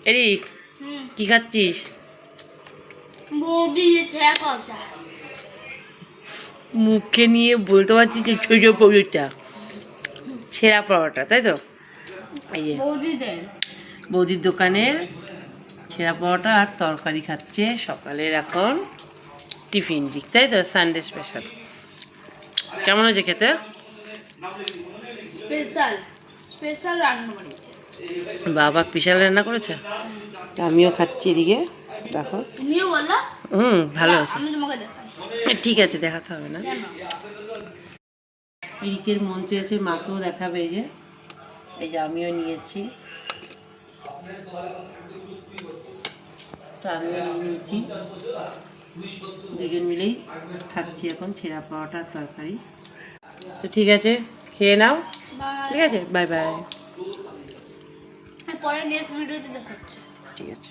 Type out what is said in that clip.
Eric কি খাচ্ছিস? মুখে নিয়ে বলতে পারছিস যে ছোটো পরোটা, ছেঁড়া পরোটা, তাই তো? এই যে বৌদির দোকানের ছেঁড়া পরোটা আর তরকারি খাচ্ছে সকালের এখন টিফিন দিক, তাই তো? Sunday special. কেমন হয়েছে খেতে? স্পেশাল রান্না করেছে বাবা, স্পেশাল রান্না করেছে। আমিও খাচ্ছি এদিকে, দেখো। তুমিও বলো। ভালো আছে। আমি তোমাকে দেখাই। ঠিক আছে, দেখাতে হবে না। এরিকের মন চেয়েছে মাকেও দেখাবে, এই যে আমিও নিয়েছি, তো আমিও নিয়ে নিয়েছি। দুজন মিলেই খাচ্ছি এখন ছেঁড়া পরোটা তরকারি। তো ঠিক আছে, খেয়ে নাও। ঠিক আছে, বাই বাই। পরে নেক্সট ভিডিওতে দেখাচ্ছি। ঠিক আছে।